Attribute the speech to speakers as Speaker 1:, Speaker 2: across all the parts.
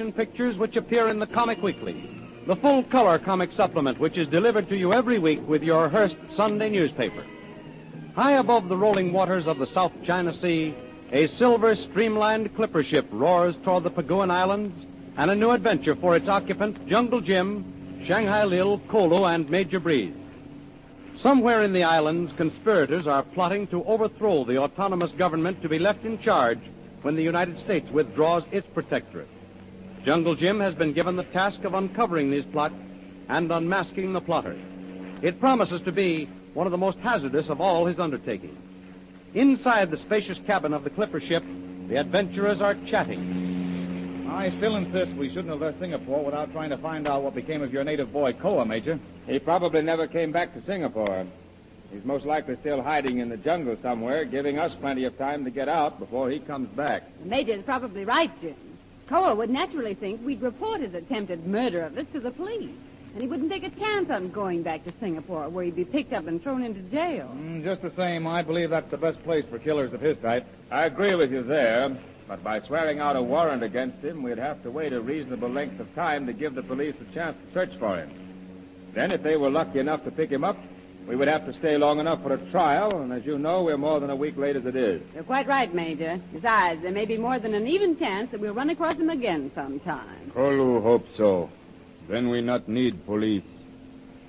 Speaker 1: motion pictures which appear in the Comic Weekly, the full-color comic supplement which is delivered to you every week with your Hearst Sunday newspaper. High above the rolling waters of the South China Sea, a silver streamlined clipper ship roars toward the Paguan Islands, and a new adventure for its occupants, Jungle Jim, Shanghai Lil, Kolo, and Major Breeze. Somewhere in the islands, conspirators are plotting to overthrow the autonomous government to be left in charge when the United States withdraws its protectorate. Jungle Jim has been given the task of uncovering these plots and unmasking the plotters. It promises to be one of the most hazardous of all his undertakings. Inside the spacious cabin of the clipper ship, the adventurers are chatting.
Speaker 2: I still insist we shouldn't have left Singapore without trying to find out what became of your native boy, Koa, Major.
Speaker 3: He probably never came back to Singapore. He's most likely still hiding in the jungle somewhere, giving us plenty of time to get out before he comes back.
Speaker 4: The Major's probably right, Jim. Koa would naturally think we'd report his attempted murder of us to the police. And he wouldn't take a chance on going back to Singapore, where he'd be picked up and thrown into jail.
Speaker 2: Just the same, I believe that's the best place for killers of his type.
Speaker 3: I agree with you there, but by swearing out a warrant against him, we'd have to wait a reasonable length of time to give the police a chance to search for him. Then, if they were lucky enough to pick him up, we would have to stay long enough for a trial, and as you know, we're more than a week late as it is.
Speaker 4: You're quite right, Major. Besides, there may be more than an even chance that we'll run across him again sometime.
Speaker 5: Kolu hopes so. Then we not need police.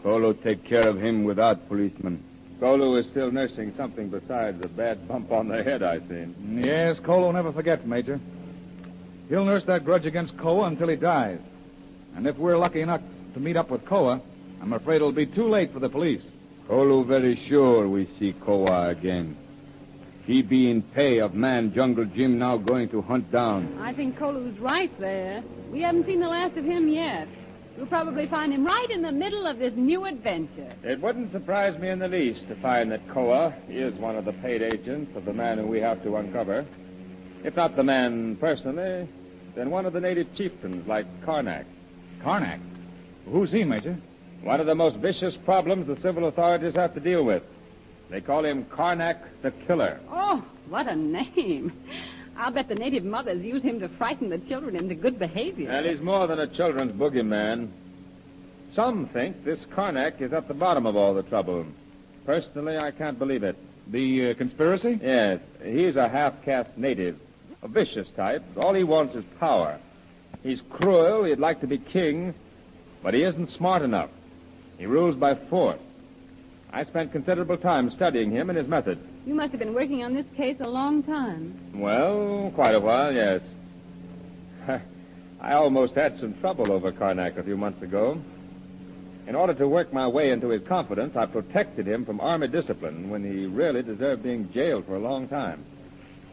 Speaker 5: Kolu take care of him without policemen.
Speaker 3: Kolu is still nursing something besides a bad bump on the head, I've seen.
Speaker 2: Yes, Koa will never forget, Major. He'll nurse that grudge against Koa until he dies. And if we're lucky enough to meet up with Koa, I'm afraid it'll be too late for the police.
Speaker 5: Kolu very sure we see Koa again. He be in pay of man Jungle Jim now going to hunt down.
Speaker 4: I think Kolu's right there. We haven't seen the last of him yet. We'll probably find him right in the middle of this new adventure.
Speaker 3: It wouldn't surprise me in the least to find that Koa is one of the paid agents of the man who we have to uncover. If not the man personally, then one of the native chieftains like Karnak.
Speaker 2: Karnak? Who's he, Major?
Speaker 3: One of the most vicious problems the civil authorities have to deal with. They call him Karnak the Killer.
Speaker 4: Oh, what a name. I'll bet the native mothers use him to frighten the children into good behavior.
Speaker 3: And he's more than a children's boogeyman. Some think this Karnak is at the bottom of all the trouble. Personally, I can't believe it.
Speaker 2: The conspiracy?
Speaker 3: Yes. He's a half-caste native, a vicious type. All he wants is power. He's cruel, he'd like to be king, but he isn't smart enough. He rules by force. I spent considerable time studying him and his methods.
Speaker 4: You must have been working on this case a long time.
Speaker 3: Well, quite a while, yes. I almost had some trouble over Karnak a few months ago. In order to work my way into his confidence, I protected him from army discipline when he really deserved being jailed for a long time.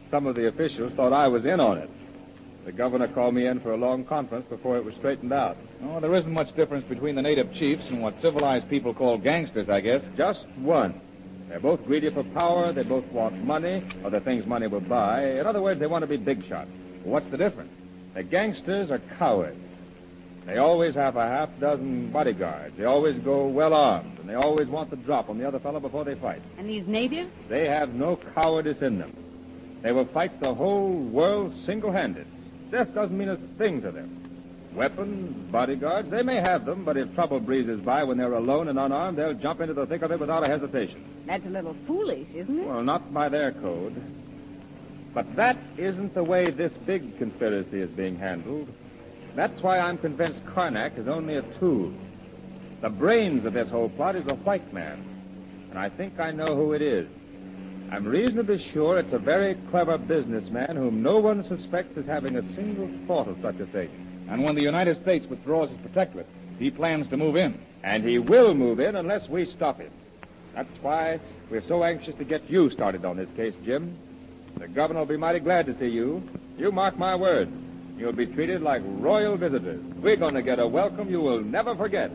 Speaker 3: Some of the officials thought I was in on it. The governor called me in for a long conference before it was straightened out.
Speaker 2: Oh, there isn't much difference between the native chiefs and what civilized people call gangsters, I guess.
Speaker 3: Just one. They're both greedy for power, they both want money, or the things money will buy. In other words, they want to be big shots.
Speaker 2: What's the difference?
Speaker 3: The gangsters are cowards. They always have a half dozen bodyguards. They always go well armed, and they always want the drop on the other fellow before they fight.
Speaker 4: And these natives?
Speaker 3: They have no cowardice in them. They will fight the whole world single-handed. Death doesn't mean a thing to them. Weapons, bodyguards, they may have them, but if trouble breezes by when they're alone and unarmed, they'll jump into the thick of it without a hesitation.
Speaker 4: That's a little foolish, isn't it?
Speaker 3: Well, not by their code. But that isn't the way this big conspiracy is being handled. That's why I'm convinced Karnak is only a tool. The brains of this whole plot is a white man, and I think I know who it is. I'm reasonably sure it's a very clever businessman whom no one suspects as having a single thought of such a thing.
Speaker 2: And when the United States withdraws its protectorate, he plans to move in.
Speaker 3: And he will move in unless we stop him. That's why we're so anxious to get you started on this case, Jim. The governor will be mighty glad to see you. You mark my word. You'll be treated like royal visitors. We're going to get a welcome you will never forget.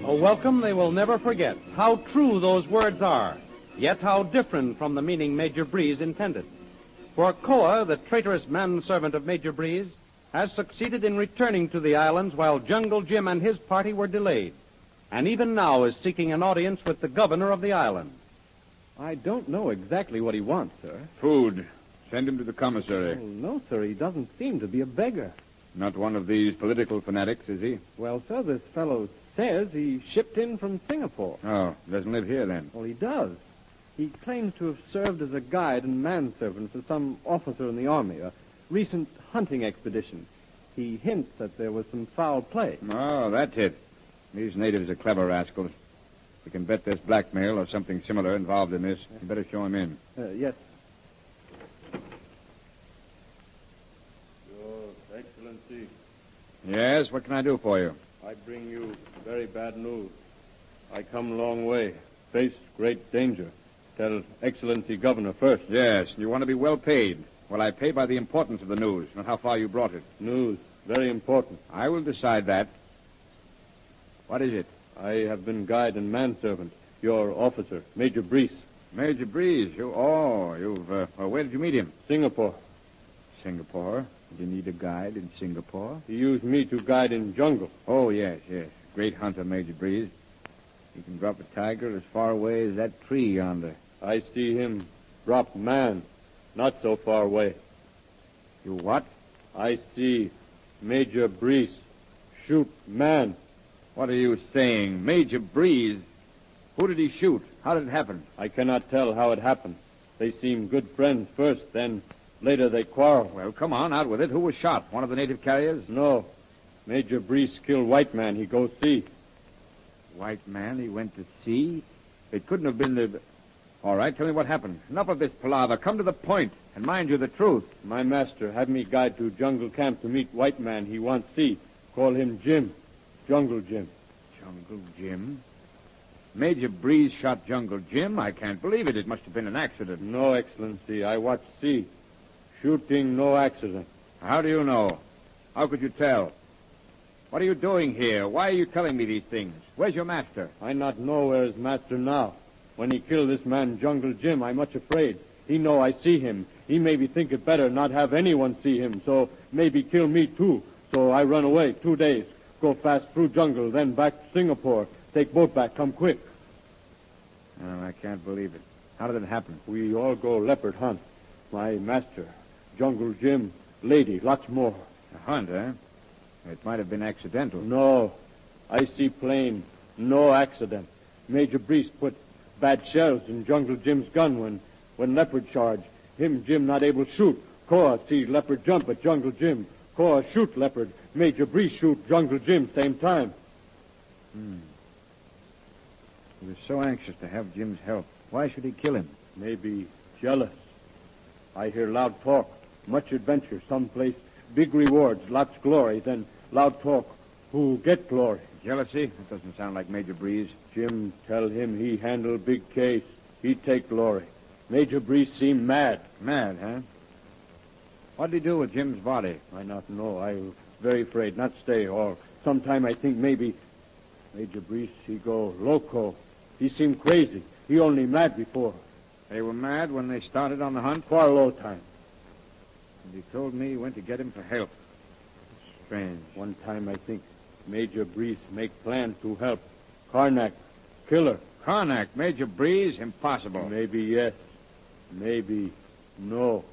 Speaker 1: A welcome they will never forget. How true those words are, yet how different from the meaning Major Breeze intended. For Koa, the traitorous manservant of Major Breeze, has succeeded in returning to the islands while Jungle Jim and his party were delayed. and even now is seeking an audience with the governor of the island.
Speaker 6: I don't know exactly what he wants, sir.
Speaker 5: Food. Send him to the commissary.
Speaker 6: Oh, no, sir, he doesn't seem to be a beggar.
Speaker 5: Not one of these political fanatics, is he?
Speaker 6: Well, sir, this fellow says he shipped in from Singapore.
Speaker 5: Oh, doesn't live here then.
Speaker 6: Well, he does. He claims to have served as a guide and manservant for some officer in the army, a recent hunting expedition. He hints that there was some foul play.
Speaker 5: Oh, that's it. These natives are clever rascals. You can bet there's blackmail or something similar involved in this. You better show him in.
Speaker 6: Yes.
Speaker 7: Your Excellency,
Speaker 5: Yes, what can I do for you?
Speaker 7: I bring you very bad news. I come long way, face great danger. Tell Excellency Governor first.
Speaker 5: Yes, you want to be well paid. Well, I pay by the importance of the news, not how far you brought it.
Speaker 7: News, very important.
Speaker 5: I will decide that. What is it?
Speaker 7: I have been guide and manservant. Your officer, Major Brees.
Speaker 5: Major Breeze. Where did you meet him?
Speaker 7: Singapore.
Speaker 5: Singapore. Did you need a guide in Singapore?
Speaker 7: He used me to guide in jungle.
Speaker 5: Oh, yes. Great hunter, Major Breeze. He can drop a tiger as far away as that tree yonder.
Speaker 7: I see him drop man, not so far away.
Speaker 5: You what?
Speaker 7: I see Major Brees shoot man.
Speaker 5: What are you saying? Major Breeze? Who did he shoot? How did it happen?
Speaker 7: I cannot tell how it happened. They seemed good friends first, then later they quarreled.
Speaker 5: Well, come on, out with it. Who was shot? One of the native carriers?
Speaker 7: No. Major Brees killed white man. He go see.
Speaker 5: White man he went to see? It couldn't have been the... All right, tell me what happened. Enough of this palaver. Come to the point. And mind you, the truth.
Speaker 7: My master had me guide to jungle camp to meet white man he want see. Call him Jim. Jungle Jim.
Speaker 5: Jungle Jim? Major Breeze shot Jungle Jim? I can't believe it. It must have been an accident.
Speaker 7: No, Excellency. I watch see. Shooting, no accident.
Speaker 5: How do you know? How could you tell? What are you doing here? Why are you telling me these things? Where's your master?
Speaker 7: I not know where his master now. When he killed this man, Jungle Jim, I much afraid. He know I see him. He maybe think it better not have anyone see him, so maybe kill me too. So I run away 2 days. Go fast through jungle, then back to Singapore. Take boat back, come quick.
Speaker 5: Oh, I can't believe it. How did it happen?
Speaker 7: We all go leopard hunt. My master, Jungle Jim, lady, lots more.
Speaker 5: A hunt, eh? It might have been accidental.
Speaker 7: No, I see plain, no accident. Major Brees put bad shells in Jungle Jim's gun when leopard charge. Him, Jim, not able to shoot. Koa see leopard jump at Jungle Jim. Koa shoot leopard. Major Brees shoot Jungle Jim same time.
Speaker 5: He was so anxious to have Jim's help. Why should he kill him?
Speaker 7: Maybe jealous. I hear loud talk, much adventure, someplace, big rewards, lots glory, then loud talk, who get glory.
Speaker 5: Jealousy? That doesn't sound like Major Breeze.
Speaker 7: Jim tell him he handle big case. He take glory. Major Breeze seem mad.
Speaker 5: Mad, huh? What did he do with Jim's body?
Speaker 7: I not know. I very afraid not stay, or sometime I think maybe Major Breeze, he go loco. He seem crazy. He only mad before.
Speaker 5: They were mad when they started on the hunt?
Speaker 7: Far low time.
Speaker 5: And he told me he went to get him for help. Strange.
Speaker 7: One time I think Major Breeze make plan to help. Karnak, killer.
Speaker 5: Karnak, Major Breeze? Impossible.
Speaker 7: Maybe yes. Maybe no.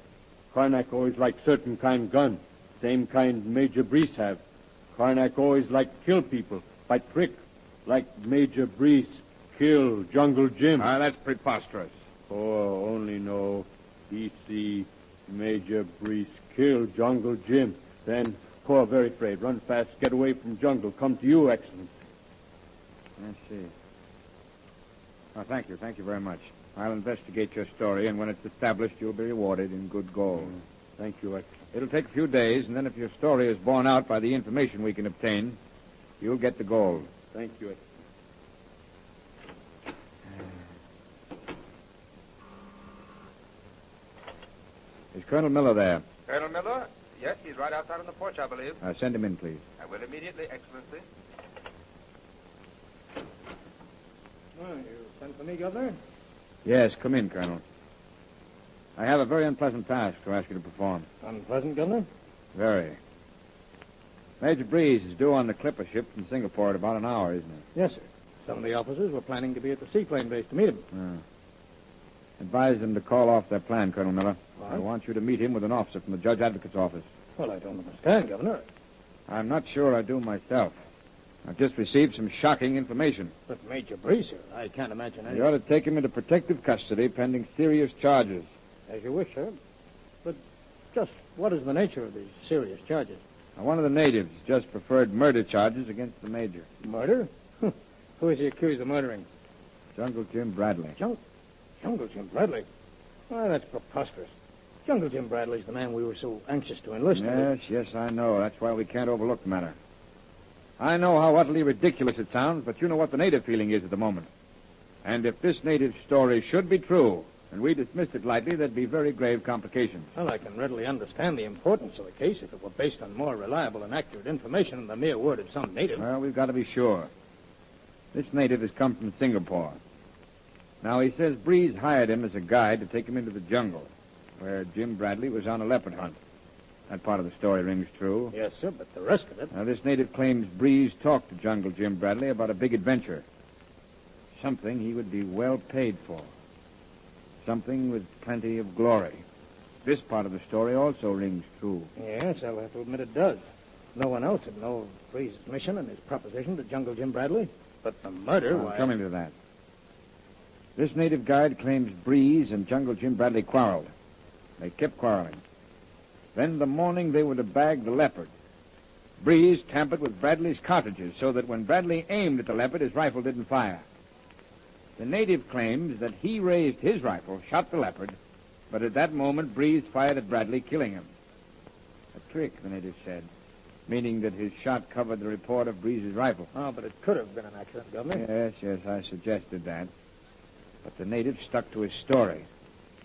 Speaker 7: Karnak always like certain kind gun. Same kind Major Breeze have. Karnak always like kill people by trick. Like Major Breeze kill Jungle Jim.
Speaker 5: That's preposterous.
Speaker 7: Oh, only know he see Major Breeze kill Jungle Jim. Then Cora very afraid. Run fast, get away from jungle. Come to you, Excellency.
Speaker 5: I see. Oh, thank you. Thank you very much. I'll investigate your story, and when it's established, you'll be rewarded in good gold.
Speaker 7: Thank you, Excellency.
Speaker 5: It'll take a few days, and then if your story is borne out by the information we can obtain, you'll get the gold.
Speaker 7: Thank you, Excellency.
Speaker 5: Is Colonel Miller there?
Speaker 8: Colonel Miller? Yes, he's right outside on the porch, I believe.
Speaker 5: Send him in, please.
Speaker 8: I will immediately, Excellency.
Speaker 6: You sent for me, Governor?
Speaker 5: Yes, come in, Colonel. I have a very unpleasant task to ask you to perform.
Speaker 6: Unpleasant, Governor?
Speaker 5: Very. Major Breeze is due on the clipper ship from Singapore in about an hour, isn't he?
Speaker 6: Yes, sir.
Speaker 9: Some of the officers were planning to be at the seaplane base to meet him.
Speaker 5: Advise them to call off their plan, Colonel Miller.
Speaker 9: What?
Speaker 5: I want you to meet him with an officer from the Judge Advocate's office.
Speaker 9: Well, I don't understand, Governor.
Speaker 5: I'm not sure I do myself. I've just received some shocking information.
Speaker 9: But Major Breeze, sir, I can't imagine any...
Speaker 5: You ought to take him into protective custody pending serious charges.
Speaker 9: As you wish, sir. But just what is the nature of these serious charges?
Speaker 5: Now, one of the natives just preferred murder charges against the major.
Speaker 9: Murder? Who is he accused of murdering?
Speaker 5: Jungle Jim Bradley.
Speaker 9: Jungle Jim Bradley? Why, that's preposterous. Jungle Jim Bradley's the man we were so anxious to enlist.
Speaker 5: Yes, I know. That's why we can't overlook the matter. I know how utterly ridiculous it sounds, but you know what the native feeling is at the moment. And if this native story should be true, and we dismissed it lightly, there'd be very grave complications.
Speaker 9: Well, I can readily understand the importance of the case if it were based on more reliable and accurate information than the mere word of some native.
Speaker 5: Well, we've got to be sure. This native has come from Singapore. Now, he says Breeze hired him as a guide to take him into the jungle, where Jim Bradley was on a leopard hunt. That part of the story rings true.
Speaker 9: Yes, sir, but the rest of it...
Speaker 5: Now, this native claims Breeze talked to Jungle Jim Bradley about a big adventure. Something he would be well paid for. Something with plenty of glory. This part of the story also rings true.
Speaker 9: Yes, I'll have to admit it does. No one else would know of Breeze's mission and his proposition to Jungle Jim Bradley. But the murder, why...
Speaker 5: Coming to that. This native guide claims Breeze and Jungle Jim Bradley quarreled. They kept quarreling. Then the morning they were to bag the leopard, Breeze tampered with Bradley's cartridges so that when Bradley aimed at the leopard, his rifle didn't fire. The native claims that he raised his rifle, shot the leopard, but at that moment, Breeze fired at Bradley, killing him. A trick, the native said, meaning that his shot covered the report of Breeze's rifle.
Speaker 9: Oh, but it could have been an accident, Governor.
Speaker 5: Yes, I suggested that. But the native stuck to his story.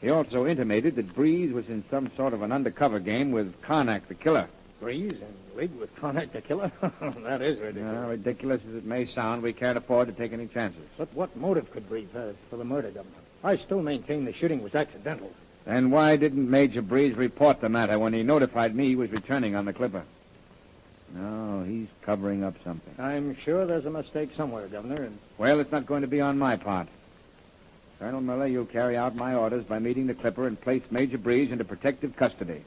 Speaker 5: He also intimated that Breeze was in some sort of an undercover game with Karnak, the killer.
Speaker 9: Breeze in league with Karnak, the killer? That is ridiculous.
Speaker 5: Ridiculous as it may sound, we can't afford to take any chances.
Speaker 9: But what motive could Breeze have for the murder, Governor? I still maintain the shooting was accidental.
Speaker 5: Then why didn't Major Breeze report the matter when he notified me he was returning on the Clipper? No, he's covering up something.
Speaker 9: I'm sure there's a mistake somewhere, Governor, and...
Speaker 5: Well, it's not going to be on my part. Colonel Miller, you'll carry out my orders by meeting the Clipper and place Major Breeze into protective custody.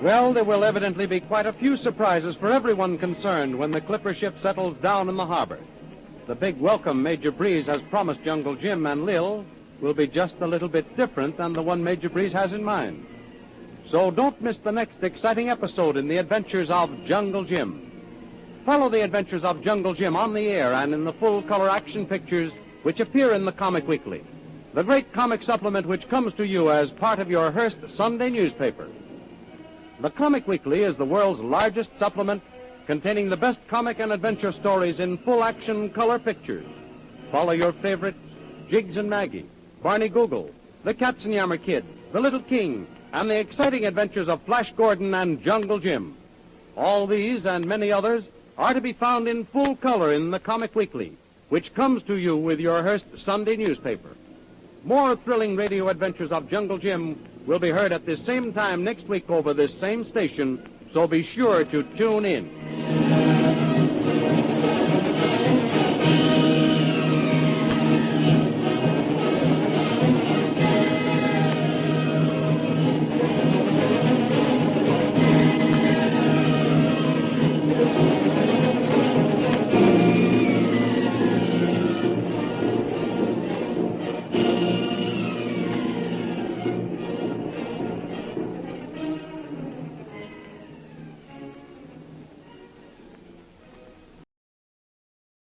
Speaker 1: Well, there will evidently be quite a few surprises for everyone concerned when the Clipper ship settles down in the harbor. The big welcome Major Breeze has promised Jungle Jim and Lil will be just a little bit different than the one Major Breeze has in mind. So don't miss the next exciting episode in the adventures of Jungle Jim. Follow the adventures of Jungle Jim on the air and in the full-color action pictures which appear in the Comic Weekly, the great comic supplement which comes to you as part of your Hearst Sunday newspaper. The Comic Weekly is the world's largest supplement containing the best comic and adventure stories in full-action color pictures. Follow your favorites, Jiggs and Maggie, Barney Google, the Katzenjammer Kid, the Little King, and the exciting adventures of Flash Gordon and Jungle Jim. All these and many others are to be found in full color in the Comic Weekly, which comes to you with your Hearst Sunday newspaper. More thrilling radio adventures of Jungle Jim will be heard at this same time next week over this same station, so be sure to tune in.